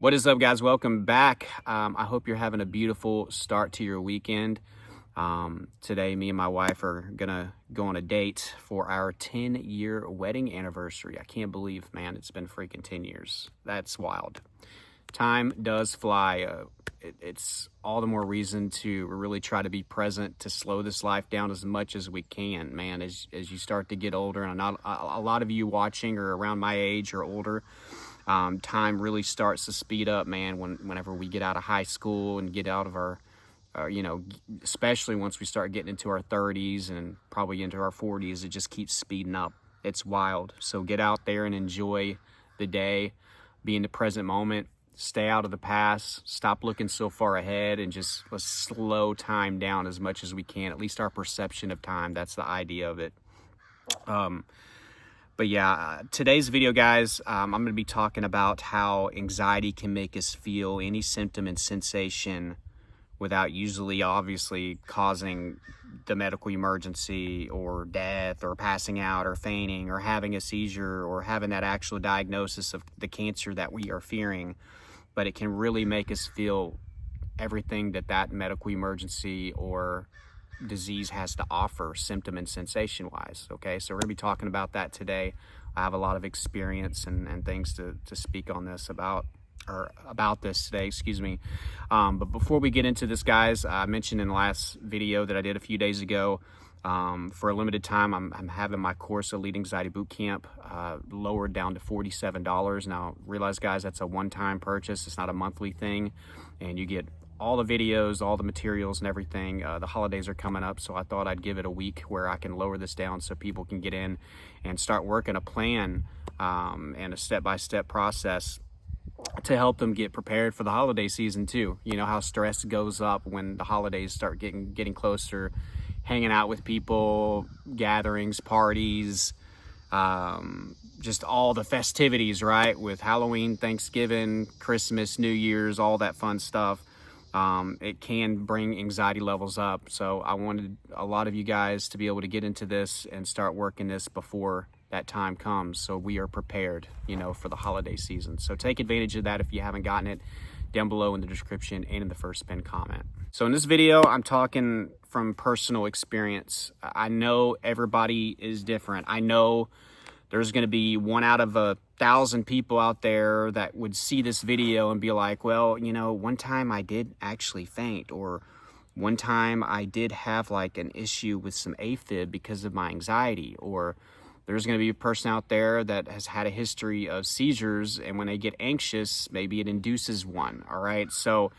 What is up, guys? Welcome back. I hope you're having a beautiful start to your weekend. Today, me and my wife are gonna go on a date for our 10-year wedding anniversary. I can't believe, man, it's been freaking 10 years. That's wild. Time does fly. It's all the more reason to really try to be present, to slow this life down as much as we can, man. As you start to get older, and a lot of you watching are around my age or older. Time really starts to speed up, man, whenever we get out of high school and get out of our, especially once we start getting into our 30s and probably into our 40s, it just keeps speeding up. It's wild. So get out there and enjoy the day, be in the present moment, stay out of the past, stop looking so far ahead, and just let's slow time down as much as we can, at least our perception of time. That's the idea of it. But yeah, today's video, guys, I'm going to be talking about how anxiety can make us feel any symptom and sensation without usually obviously causing the medical emergency or death or passing out or fainting or having a seizure or having that actual diagnosis of the cancer that we are fearing. But it can really make us feel everything that medical emergency or disease has to offer, symptom and sensation wise. Okay, so we're gonna be talking about that today. I have a lot of experience and things to speak on this about this today, excuse me. But before we get into this, guys, I mentioned in the last video that I did a few days ago, for a limited time, I'm having my course, Elite Anxiety Bootcamp, lowered down to $47. Now, realize, guys, that's a one-time purchase. It's not a monthly thing, and you get all the videos, all the materials and everything. The holidays are coming up, so I thought I'd give it a week where I can lower this down so people can get in and start working a plan and a step-by-step process to help them get prepared for the holiday season too. You know how stress goes up when the holidays start getting closer, hanging out with people, gatherings, parties, just all the festivities, right? With Halloween, Thanksgiving, Christmas, New Year's, all that fun stuff. It can bring anxiety levels up. So I wanted a lot of you guys to be able to get into this and start working this before that time comes, so we are prepared, for the holiday season. So take advantage of that if you haven't gotten it, down below in the description and in the first pinned comment. So in this video, I'm talking from personal experience. I know everybody is different. I know there's going to be 1 out of 1,000 people out there that would see this video and be like, well, one time I did actually faint, or one time I did have like an issue with some AFib because of my anxiety, or there's going to be a person out there that has had a history of seizures, and when they get anxious, maybe it induces one. All right. So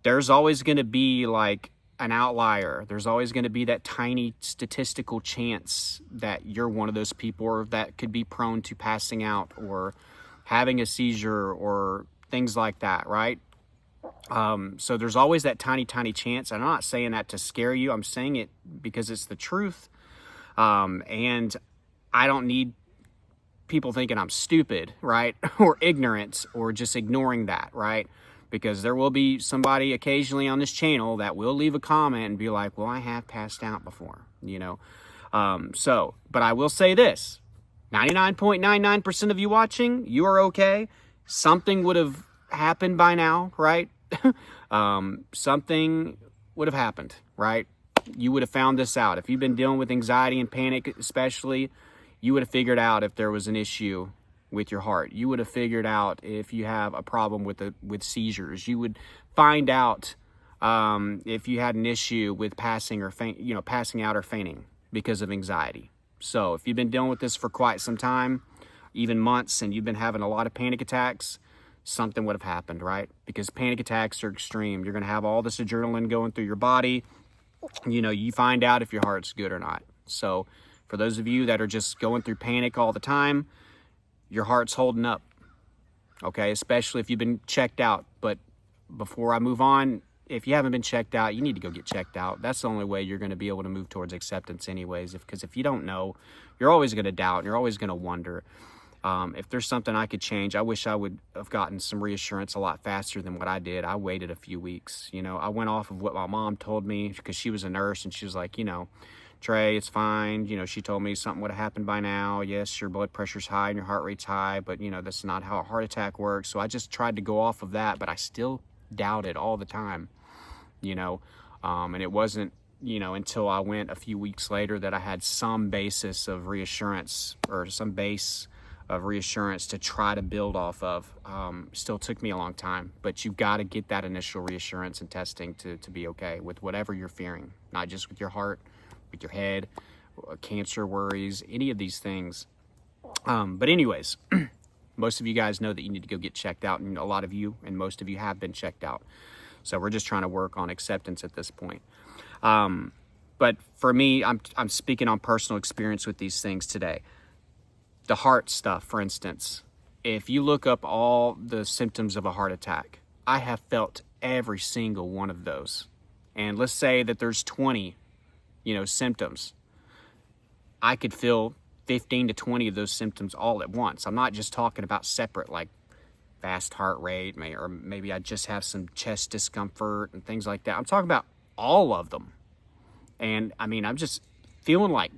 there's always going to be like an outlier. There's always going to be that tiny statistical chance that you're one of those people, or that could be prone to passing out or having a seizure or things like that, right? So there's always that tiny chance. I'm not saying that to scare you. I'm saying it because it's the truth. And I don't need people thinking I'm stupid, right? Or ignorant, or just ignoring that, right? Because there will be somebody occasionally on this channel that will leave a comment and be like, well, I have passed out before, but I will say this, 99.99% of you watching, you are okay. Something would have happened by now, right? Something would have happened, right? You would have found this out. If you've been dealing with anxiety and panic, especially, you would have figured out if there was an issue with your heart. You would have figured out if you have a problem with seizures. You would find out if you had an issue with passing out or fainting because of anxiety. So if you've been dealing with this for quite some time, even months, and you've been having a lot of panic attacks, something would have happened, right? Because panic attacks are extreme. You're going to have all this adrenaline going through your body. You find out if your heart's good or not. So for those of you that are just going through panic all the time, your heart's holding up, okay? Especially if you've been checked out. But before I move on, if you haven't been checked out, you need to go get checked out. That's the only way you're going to be able to move towards acceptance anyways. Because if you don't know, you're always going to doubt, and you're always going to wonder. If there's something I could change, I wish I would have gotten some reassurance a lot faster than what I did. I waited a few weeks. I went off of what my mom told me, because she was a nurse, and she was like, Trey, it's fine. You know, she told me something would have happened by now. Yes, your blood pressure's high and your heart rate's high, but you know, that's not how a heart attack works. So I just tried to go off of that, but I still doubted all the time, you know. And it wasn't, you know, until I went a few weeks later that I had some basis of reassurance, or some base of reassurance to try to build off of. Still took me a long time, but you got to get that initial reassurance and testing to be okay with whatever you're fearing, not just with your heart, with your head, cancer worries, any of these things. But anyways, most of you guys know that you need to go get checked out, and a lot of you and most of you have been checked out. So we're just trying to work on acceptance at this point. But for me, I'm speaking on personal experience with these things today. The heart stuff, for instance, if you look up all the symptoms of a heart attack, I have felt every single one of those. And let's say that there's 20, you know, symptoms. I could feel 15 to 20 of those symptoms all at once. I'm not just talking about separate, like fast heart rate, or maybe I just have some chest discomfort and things like that. I'm talking about all of them. And I mean, I'm just feeling like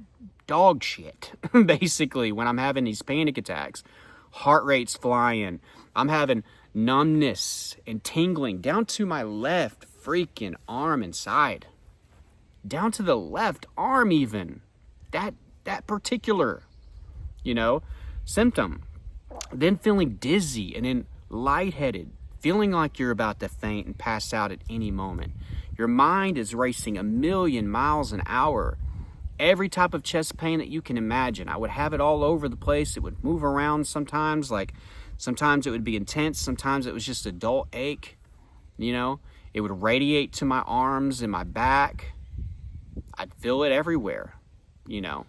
dog shit, basically, when I'm having these panic attacks. Heart rate's flying. I'm having numbness and tingling down to my left freaking arm and side. Down to the left arm even. That particular, you know, symptom. Then feeling dizzy and then lightheaded, feeling like you're about to faint and pass out at any moment. Your mind is racing 1,000,000 miles an hour. Every type of chest pain that you can imagine. I would have it all over the place. It would move around sometimes. Like sometimes it would be intense. Sometimes it was just a dull ache. You know, it would radiate to my arms and my back. I'd feel it everywhere, you know.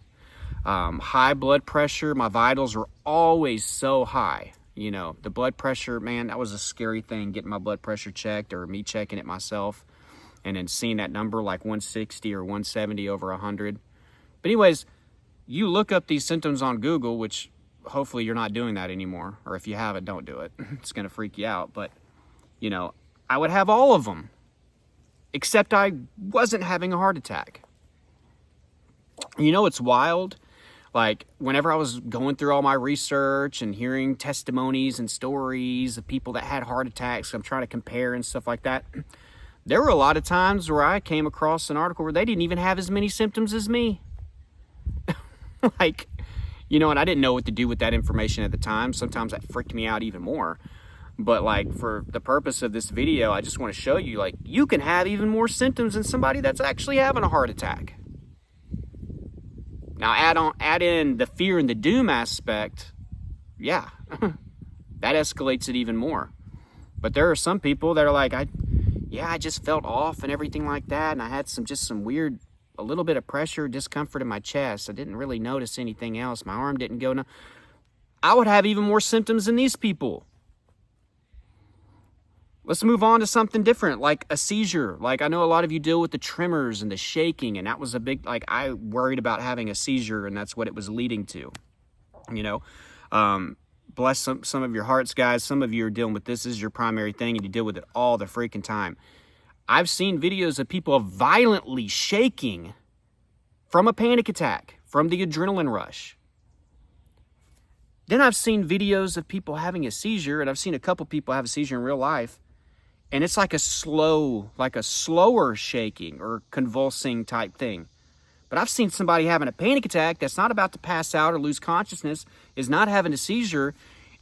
High blood pressure. My vitals were always so high. You know, the blood pressure, man, that was a scary thing, getting my blood pressure checked, or me checking it myself and then seeing that number like 160 or 170 over 100. But anyways, you look up these symptoms on Google, which hopefully you're not doing that anymore. Or if you have it, don't do it. It's going to freak you out. But, you know, I would have all of them, except I wasn't having a heart attack. You know, it's wild. Like, whenever I was going through all my research and hearing testimonies and stories of people that had heart attacks, I'm trying to compare and stuff like that. There were a lot of times where I came across an article where they didn't even have as many symptoms as me. Like, you know, and I didn't know what to do with that information at the time. Sometimes that freaked me out even more. But like, for the purpose of this video, I just want to show you, like, you can have even more symptoms than somebody that's actually having a heart attack. Now add in the fear and the doom aspect. Yeah, that escalates it even more. But there are some people that are like, I just felt off and everything like that. And I had some weird, a little bit of pressure, discomfort in my chest. I didn't really notice anything else. My arm didn't go. No. I would have even more symptoms than these people. Let's move on to something different, like a seizure. Like, I know a lot of you deal with the tremors and the shaking, and that was a big, like, I worried about having a seizure, and that's what it was leading to, you know. Bless some of your hearts, guys. Some of you are dealing with this as your primary thing, and you deal with it all the freaking time. I've seen videos of people violently shaking from a panic attack, from the adrenaline rush. Then I've seen videos of people having a seizure, and I've seen a couple people have a seizure in real life, and it's like a slower shaking or convulsing type thing. But I've seen somebody having a panic attack that's not about to pass out or lose consciousness, is not having a seizure,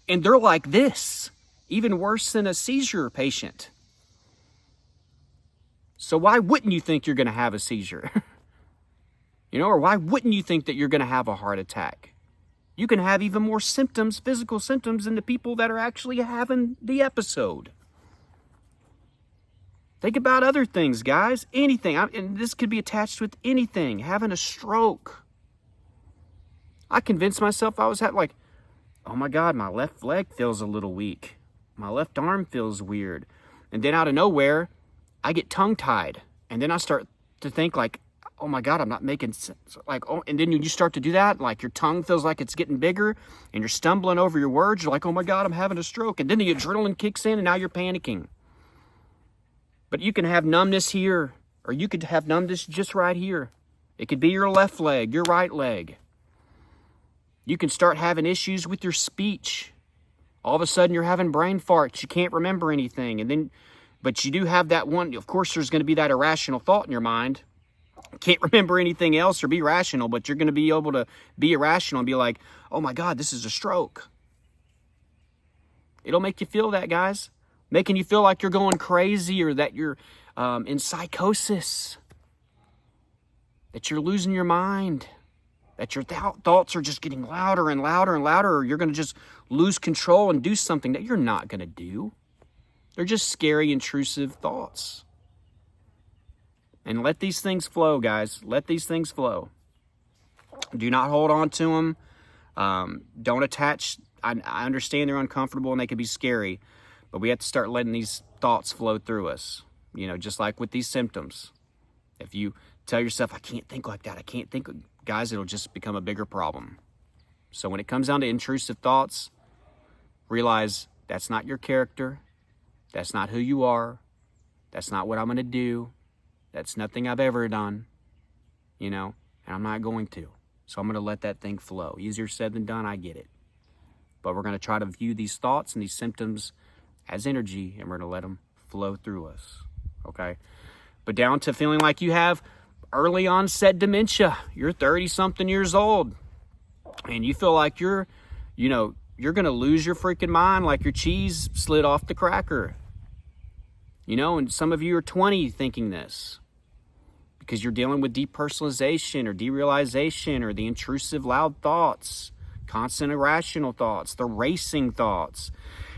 and they're like this, even worse than a seizure patient. So why wouldn't you think you're going to have a seizure? You know, or why wouldn't you think that you're going to have a heart attack? You can have even more symptoms, physical symptoms, than the people that are actually having the episode. Think about other things, guys. Anything. And this could be attached with anything. Having a stroke. I convinced myself I was like, oh my God, my left leg feels a little weak. My left arm feels weird. And then out of nowhere, I get tongue-tied. And then I start to think like, oh my God, I'm not making sense. Like, oh, and then you start to do that, like your tongue feels like it's getting bigger and you're stumbling over your words. You're like, oh my God, I'm having a stroke. And then the adrenaline kicks in and now you're panicking. But you can have numbness here, or you could have numbness just right here. It could be your left leg, your right leg. You can start having issues with your speech. All of a sudden you're having brain farts. You can't remember anything. But you do have that one. Of course, there's going to be that irrational thought in your mind. Can't remember anything else or be rational, but you're going to be able to be irrational and be like, oh my God, this is a stroke. It'll make you feel that, guys. Making you feel like you're going crazy or that you're in psychosis. That you're losing your mind. That your thoughts are just getting louder and louder and louder, or you're going to just lose control and do something that you're not going to do. They're just scary, intrusive thoughts. And let these things flow, guys. Let these things flow. Do not hold on to them. Don't attach. I understand they're uncomfortable and they can be scary, but we have to start letting these thoughts flow through us. You know, just like with these symptoms. If you tell yourself, I can't think like that, I can't think, guys, it'll just become a bigger problem. So when it comes down to intrusive thoughts, realize that's not your character. That's not who you are. That's not what I'm going to do. That's nothing I've ever done, you know, and I'm not going to. So I'm going to let that thing flow. Easier said than done, I get it. But we're going to try to view these thoughts and these symptoms as energy, and we're going to let them flow through us, okay? But down to feeling like you have early onset dementia. You're 30-something years old, and you feel like you're going to lose your freaking mind like your cheese slid off the cracker. You know, and some of you are 20 thinking this because you're dealing with depersonalization or derealization or the intrusive loud thoughts, constant irrational thoughts, the racing thoughts.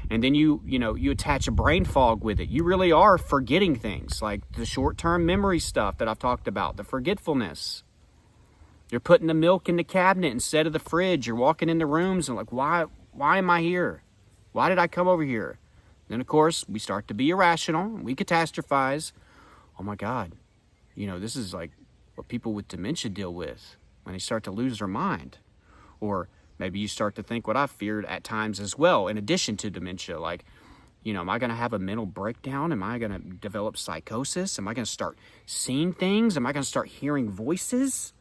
And then you attach a brain fog with it. You really are forgetting things like the short-term memory stuff that I've talked about, the forgetfulness. You're putting the milk in the cabinet instead of the fridge. You're walking in the rooms and like, why am I here? Why did I come over here? Then, of course, we start to be irrational. We catastrophize. Oh, my God. You know, this is like what people with dementia deal with when they start to lose their mind. Or maybe you start to think what I've feared at times as well, in addition to dementia. Like, you know, am I going to have a mental breakdown? Am I going to develop psychosis? Am I going to start seeing things? Am I going to start hearing voices?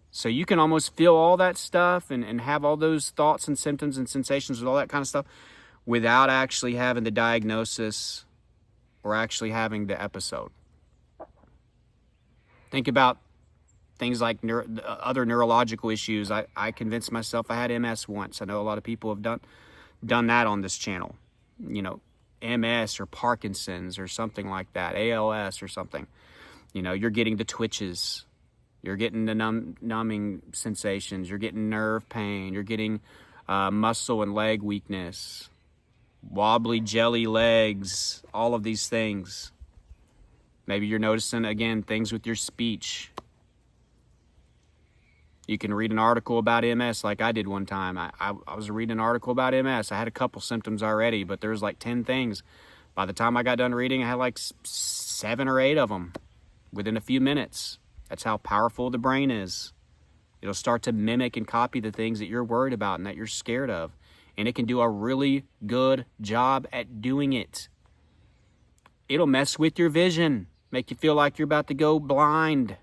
So you can almost feel all that stuff and have all those thoughts and symptoms and sensations with all that kind of stuff without actually having the diagnosis or actually having the episode. Think about things like other neurological issues. I convinced myself I had MS once. I know a lot of people have done that on this channel. You know, MS or Parkinson's or something like that, ALS or something. You know, you're getting the twitches. You're getting the numbing sensations. You're getting nerve pain. You're getting muscle and leg weakness, wobbly jelly legs, all of these things. Maybe you're noticing, again, things with your speech. You can read an article about MS like I did one time. I was reading an article about MS. I had a couple symptoms already, but there was like 10 things. By the time I got done reading, I had like 7 or 8 of them within a few minutes. That's how powerful the brain is. It'll start to mimic and copy the things that you're worried about and that you're scared of. And it can do a really good job at doing it. It'll mess with your vision, make you feel like you're about to go blind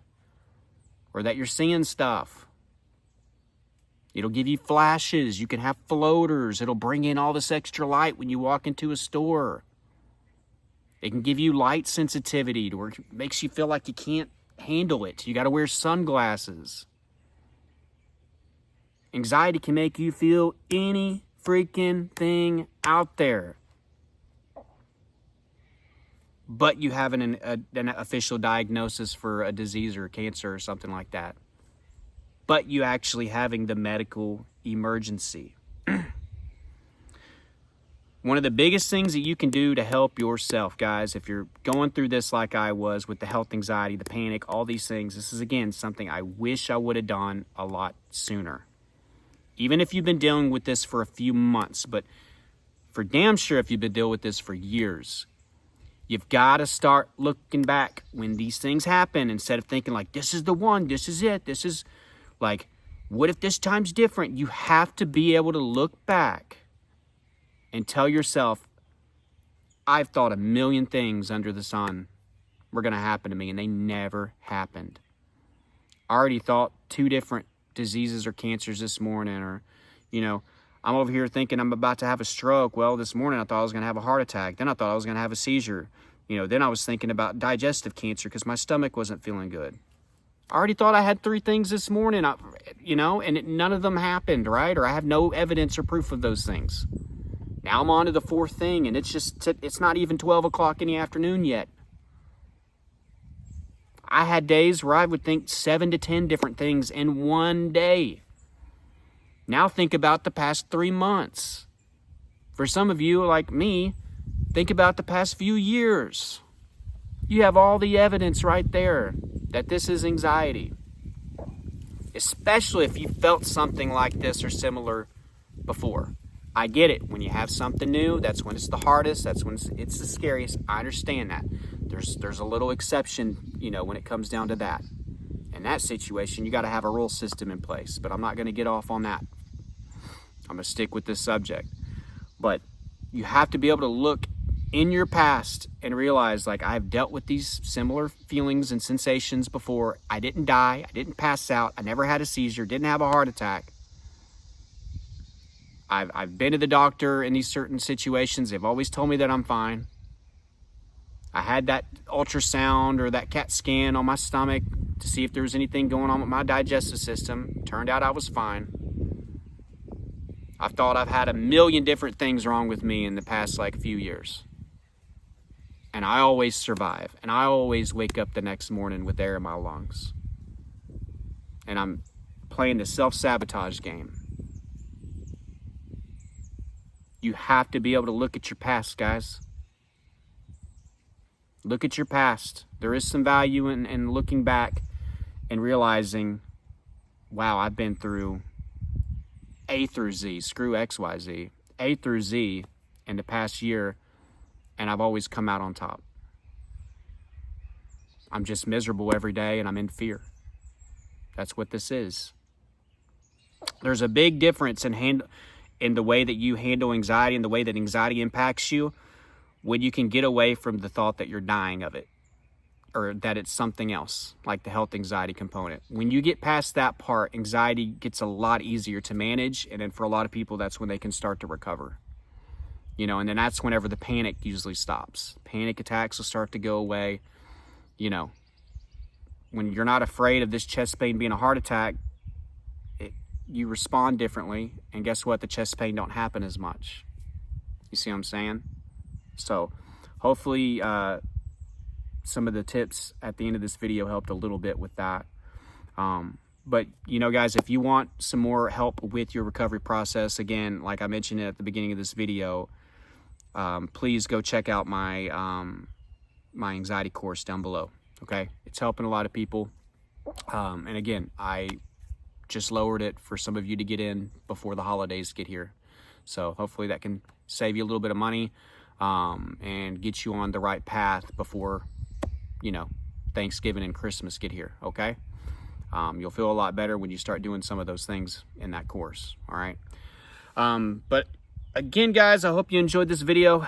or that you're seeing stuff. It'll give you flashes. You can have floaters. It'll bring in all this extra light when you walk into a store. It can give you light sensitivity to where it makes you feel like you can't handle it. You got to wear sunglasses. Anxiety can make you feel any freaking thing out there. But you have an official diagnosis for a disease or cancer or something like that. But you actually having the medical emergency. One of the biggest things that you can do to help yourself, guys, if you're going through this like I was with the health anxiety, the panic, all these things, this is, again, something I wish I would have done a lot sooner. Even if you've been dealing with this for a few months, but for damn sure if you've been dealing with this for years, you've got to start looking back when these things happen instead of thinking like, this is the one, this is it, this is like, what if this time's different? You have to be able to look back and tell yourself, I've thought a million things under the sun were going to happen to me, and they never happened. I already thought 2 different diseases or cancers this morning, or, you know, I'm over here thinking I'm about to have a stroke. Well, this morning I thought I was going to have a heart attack. Then I thought I was going to have a seizure. You know, then I was thinking about digestive cancer because my stomach wasn't feeling good. I already thought I had 3 things this morning, you know, and none of them happened, right? Or I have no evidence or proof of those things. Now I'm on to the 4th thing, and it's not even 12 o'clock in the afternoon yet. I had days where I would think 7 to 10 different things in one day. Now think about the past 3 months. For some of you, like me, think about the past few years. You have all the evidence right there that this is anxiety. Especially if you felt something like this or similar before. I get it. When you have something new, that's when it's the hardest. That's when it's the scariest. I understand that. There's a little exception, you know, when it comes down to that. In that situation, you got to have a rule system in place. But I'm not going to get off on that. I'm going to stick with this subject. But you have to be able to look in your past and realize, like, I've dealt with these similar feelings and sensations before. I didn't die. I didn't pass out. I never had a seizure. Didn't have a heart attack. I've been to the doctor in these certain situations. They've always told me that I'm fine. I had that ultrasound or that CAT scan on my stomach to see if there was anything going on with my digestive system. Turned out I was fine. I've thought I've had a million different things wrong with me in the past few years. And I always survive. And I always wake up the next morning with air in my lungs. And I'm playing the self-sabotage game. You have to be able to look at your past, guys. Look at your past. There is some value in looking back and realizing, wow, I've been through A through Z, screw X, Y, Z, A through Z in the past year, and I've always come out on top. I'm just miserable every day, and I'm in fear. That's what this is. There's a big difference in the way that you handle anxiety and the way that anxiety impacts you when you can get away from the thought that you're dying of it or that it's something else, like the health anxiety component. When you get past that part, anxiety gets a lot easier to manage, and then for a lot of people, that's when they can start to recover. You know, and then that's whenever the panic usually stops. Panic attacks will start to go away. You know, when you're not afraid of this chest pain being a heart attack, you respond differently, and guess what? The chest pain don't happen as much. You see what I'm saying? So hopefully some of the tips at the end of this video helped a little bit with that. But, you know, guys, if you want some more help with your recovery process, again, like I mentioned at the beginning of this video, please go check out my my anxiety course down below. Okay, it's helping a lot of people. And again, I just lowered it for some of you to get in before the holidays get here. So hopefully that can save you a little bit of money and get you on the right path before, you know, Thanksgiving and Christmas get here. Okay. You'll feel a lot better when you start doing some of those things in that course. All right. But again, guys, I hope you enjoyed this video.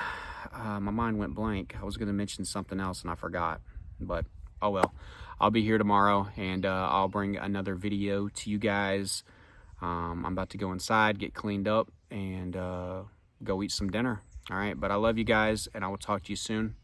My mind went blank. I was going to mention something else and I forgot, but oh well. I'll be here tomorrow, and I'll bring another video to you guys. I'm about to go inside, get cleaned up, and go eat some dinner. All right, but I love you guys, and I will talk to you soon.